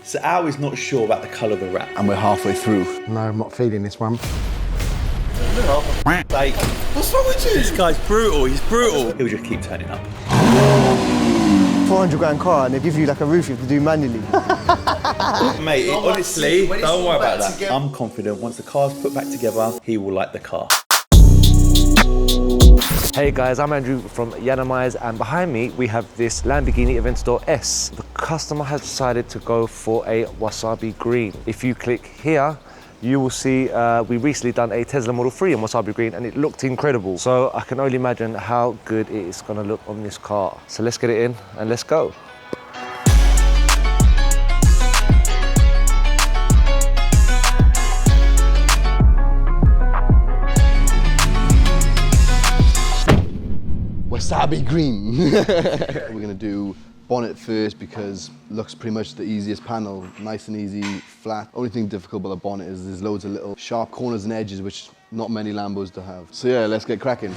So Al is not sure about the colour of the wrap. And we're halfway through. No, I'm not feeling this one. Like, What's wrong with you? this guy's brutal, he's brutal. He'll just keep turning up. 400 grand car and they give you like a roof you have to do manually. Mate, honestly, don't worry about that. I'm confident once the car's put back together, he will like the car. Hey guys, I'm Andrew from Yiannimize, and behind me we have this Lamborghini Aventador S. The customer has decided to go for a wasabi green. If you click here, you will see we recently done a Tesla Model 3 in wasabi green and it looked incredible. So I can only imagine how good it is gonna look on this car. So let's get it in and let's go. Wasabi green. We're gonna do bonnet first because looks pretty much the easiest panel. Nice and easy, flat. Only thing difficult about the bonnet is there's loads of little sharp corners and edges which not many Lambos do have. So yeah, let's get cracking.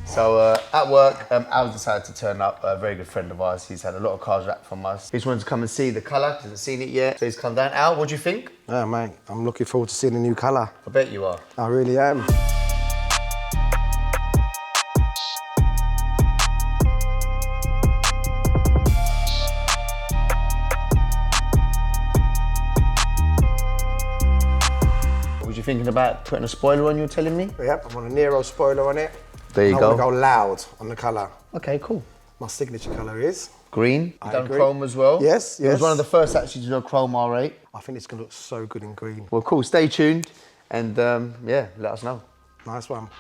So at work, Al decided to turn up, a very good friend of ours. He's had a lot of cars wrapped from us. He just wanted to come and see the colour, hasn't seen it yet. So he's come down. Al, what do you think? Yeah, mate, I'm looking forward to seeing the new colour. I bet you are. I really am. What was you thinking about putting a spoiler on, you were telling me? Yep, I'm on a Nero spoiler on it. There you I go. want to go loud on the colour. Okay, cool. My signature colour is? Green. I You've done agree. chrome as well. Yes, It was yes. one of the first actually to do a chrome R8. I think it's going to look so good in green. Well, cool. Stay tuned and yeah, let us know. Nice one.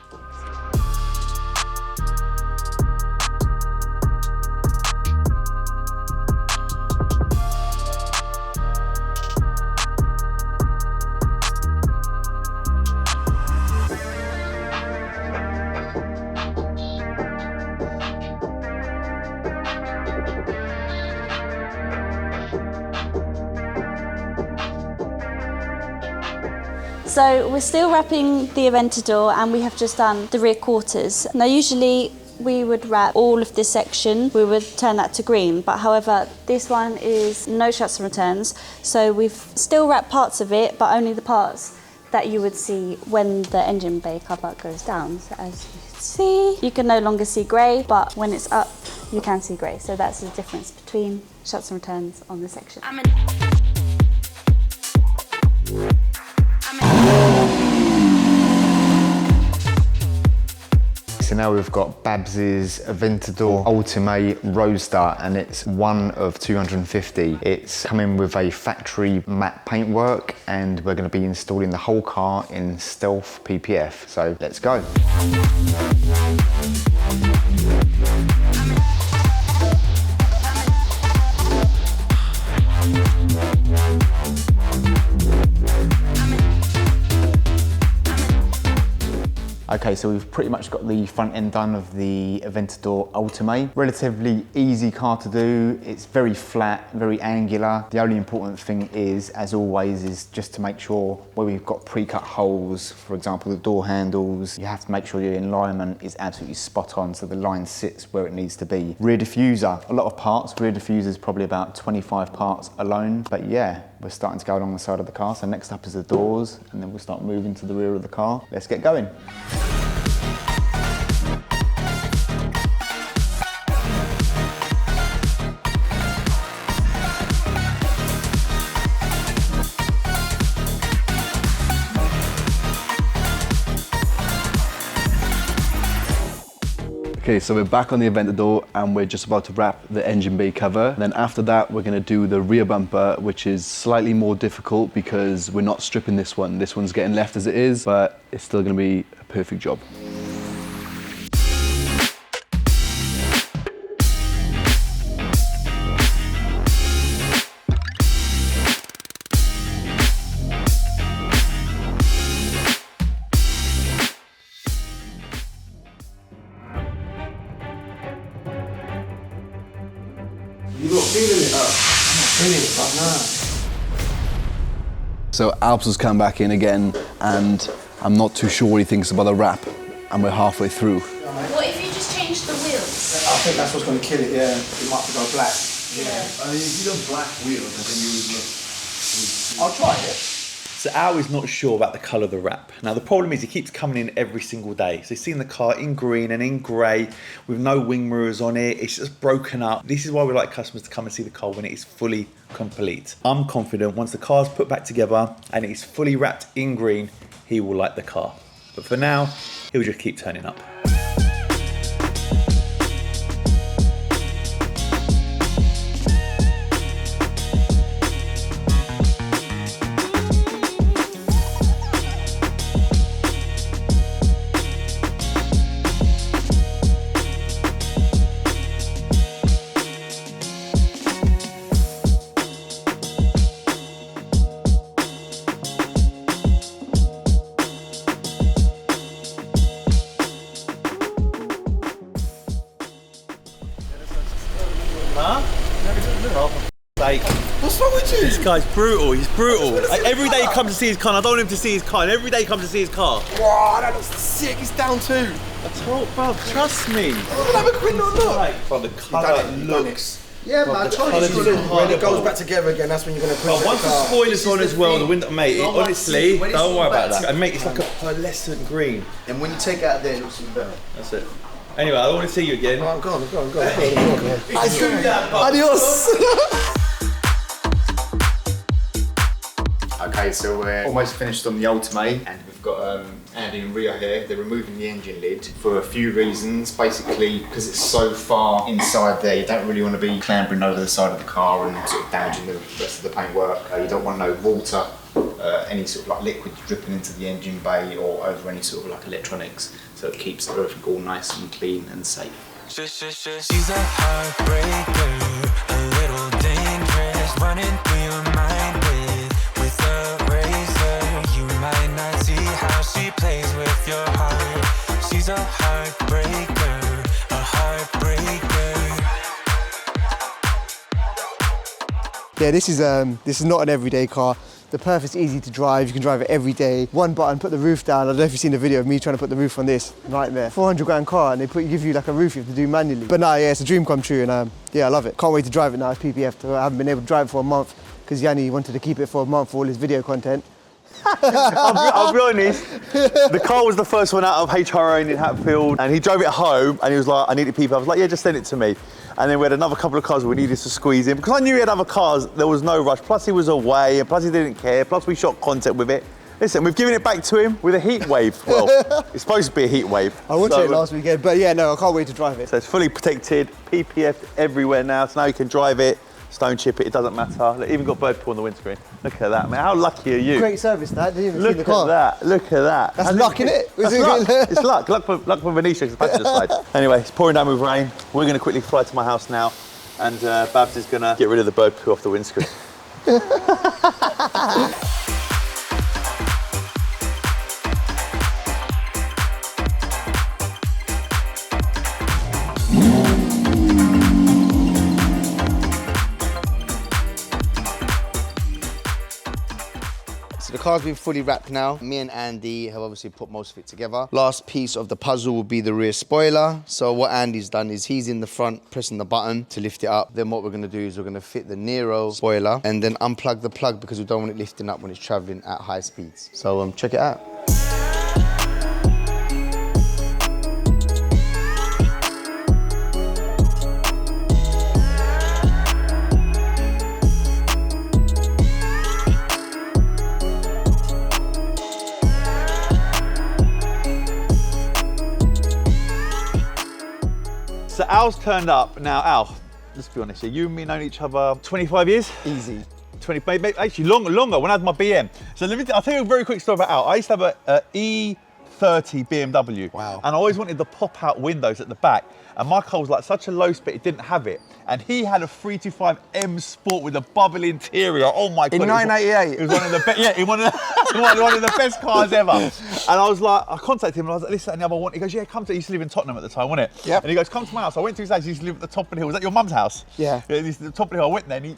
So we're still wrapping the Aventador and we have just done the rear quarters. Now usually we would wrap all of this section, we would turn that to green, but however this one is no shuts and returns, so we've still wrapped parts of it, but only the parts that you would see when the engine bay cover goes down. So as you can see, you can no longer see grey, but when it's up you can see grey, so that's the difference between shuts and returns on this section. So now we've got Babs's Aventador Ultimae Roadster and it's one of 250. It's coming with a factory matte paintwork and we're going to be installing the whole car in Stealth PPF. So let's go. Okay, so we've pretty much got the front end done of the Aventador Ultimae. Relatively easy car to do. It's very flat, very angular. The only important thing is, as always, is just to make sure where we've got pre-cut holes, for example, the door handles, you have to make sure your alignment is absolutely spot on so the line sits where it needs to be. Rear diffuser, a lot of parts. Rear diffuser is probably about 25 parts alone, but yeah, we're starting to go along the side of the car. So next up is the doors, and then we'll start moving to the rear of the car. Let's get going. Okay, so we're back on the Aventador and we're just about to wrap the engine bay cover. And then after that, we're gonna do the rear bumper, which is slightly more difficult because we're not stripping this one. This one's getting left as it is, but it's still gonna be a perfect job. not feeling it. I'm not feeling it, but nah. So Alps has come back in again, and I'm not too sure what he thinks about the wrap, and we're halfway through. What if you just change the wheels? I think that's what's going to kill it, yeah. It might have to go black. Yeah. I mean, if you do black wheels, I think you would look... I'll try it. So Al is not sure about the colour of the wrap. Now the problem is he keeps coming in every single day. So he's seen the car in green and in grey with no wing mirrors on it. It's just broken up. This is why we like customers to come and see the car when it is fully complete. I'm confident once the car's put back together and it is fully wrapped in green, he will like the car. But for now, he'll just keep turning up. What's wrong with you? This guy's brutal, he's brutal. Like, every day he comes to see his car, and I don't want him to see his car, and every day he comes to see his car. Wow, that looks sick. It's down too. I told, bro, trust me. Have a quick look. Bro, the colour looks... Yeah, man, I told you. When it goes back together again, that's when you're going to put it. Once the spoiler's on as well, the window, mate, honestly, don't worry about that. And mate, it's like a pearlescent green. And when you take it out there, it looks even better. That's it. Anyway, I don't want to see you again. Go on. Adios. Okay, so we're almost finished on the Ultimae, and we've got Andy and Ria here. They're removing the engine lid for a few reasons. Basically, because it's so far inside there, you don't really want to be clambering over the side of the car and sort of damaging the rest of the paintwork. You don't want no water, any sort of like liquid dripping into the engine bay or over any sort of like electronics. So it keeps everything all nice and clean and safe. She's a heartbreaker, a little dangerous, running through your mind with a razor. You might not see how she plays with your heart. She's a heartbreaker, a heartbreaker. Yeah, this is not an everyday car. The Perf is easy to drive, you can drive it every day. One button, put the roof down. I don't know if you've seen the video of me trying to put the roof on this. Nightmare. 400 grand car, and they give you like a roof you have to do manually. But nah, yeah, it's a dream come true, and yeah, I love it. Can't wait to drive it now. It's PPF'd. I haven't been able to drive it for a month because Yianni wanted to keep it for a month for all his video content. I'll be honest, the car was the first one out of HRA in Hatfield, and he drove it home, and he was like, I need it PPF. I was like, yeah, just send it to me. And then we had another couple of cars we needed to squeeze in. Because I knew he had other cars, there was no rush. Plus he was away, and plus he didn't care. Plus we shot content with it. Listen, we've given it back to him with a heat wave. Well, it's supposed to be a heat wave. I watched it last weekend, but yeah, no, I can't wait to drive it. So it's fully protected, PPF'd everywhere now. So now you can drive it, stone chip it, it doesn't matter. Look, even got bird poo on the windscreen. Look at that, man. How lucky are you? Great service, that. Didn't even see the Look car. at that, look at that. That's luck, innit? That's luck. It's luck. Luck for Venetia, because passenger side. Anyway, it's pouring down with rain. We're going to quickly fly to my house now, and Babs is going to get rid of the bird poo off the windscreen. The car's been fully wrapped now. Me and Andy have obviously put most of it together. Last piece of the puzzle will be the rear spoiler. So what Andy's done is he's in the front pressing the button to lift it up. Then what we're gonna do is we're gonna fit the Nero spoiler and then unplug the plug because we don't want it lifting up when it's traveling at high speeds. So check it out. So Al's turned up. Now, Al, let's be honest here, you and me known each other 25 years? Easy. 20, maybe, actually longer, when I had my BM. So I'll tell you a very quick story about Al. I used to have a 30 BMW. Wow. And I always wanted the pop-out windows at the back. And my car was like such a low spec, it didn't have it. And he had a 325 M Sport with a bubble interior. Oh my God. In 1988. It was one of the best, yeah, one of the best cars ever. And I was like, I contacted him and I was like, this, that, and the other one. He goes, yeah, come to, he used to live in Tottenham at the time, wasn't it? Yep. And he goes, come to my house. I went to his house, he used to live at the top of the hill. Was that your mum's house? Yeah. He used to the top of the hill. I went there and he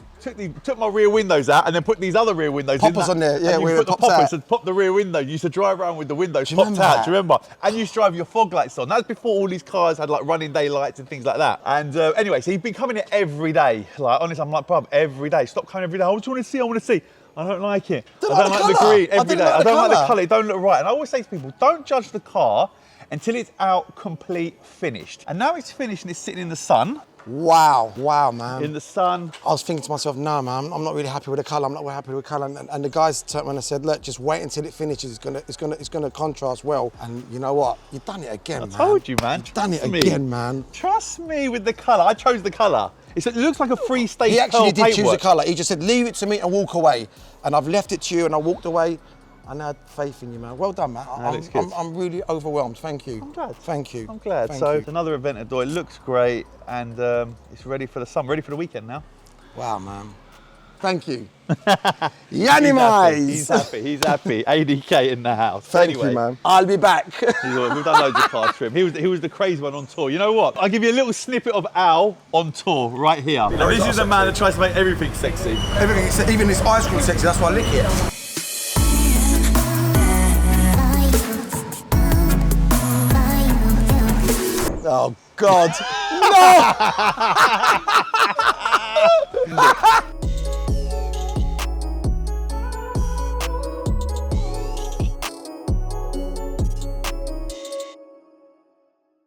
took my rear windows out and then put these other rear windows Poppers in. on there, yeah, and you where put it the pops poppers out. and pop the rear window. You used to drive around with the windows you popped remember out. that? Do you remember? And you used to drive your fog lights on. That was before all these cars had like running daylights and things like that. And anyway, so he'd been coming here every day. Like, honestly, I'm like, bruv, every day. Stop coming every day. I just want to see, I want to see. I don't like it. I don't like the colour. green every day. I don't like the colour. colour. It don't look right. And I always say to people, don't judge the car until it's out, complete, finished. And now it's finished and it's sitting in the sun. Wow, man. In the sun. I was thinking to myself, no, man, I'm not really happy with the colour. I'm not really happy with the colour. And the guys turned when I said, look, just wait until it finishes. It's gonna contrast well. And you know what? You've done it again, man. I told you, man. You've done it Trust me. again, man. Trust me with the colour. I chose the colour. It looks like a free-stage He actually did choose a paintwork. colour. He just said, leave it to me and walk away. And I've left it to you and I walked away. And I had faith in you, man. Well done, man. looks good. I'm really overwhelmed. Thank you. I'm glad. Thank you. I'm glad. Thank So you. it's another Aventador. It looks great and it's ready for the summer, ready for the weekend now. Wow, man. Thank you. Yiannimize. He's happy. ADK in the house. Thank Anyway, you, man. I'll be back. We've done loads of cars for him. He was the crazy one on tour. You know what? I'll give you a little snippet of Al on tour right here. Now, this is a man that tries to make everything sexy. Everything, even this ice cream sexy, that's why I lick it. Oh, God. No!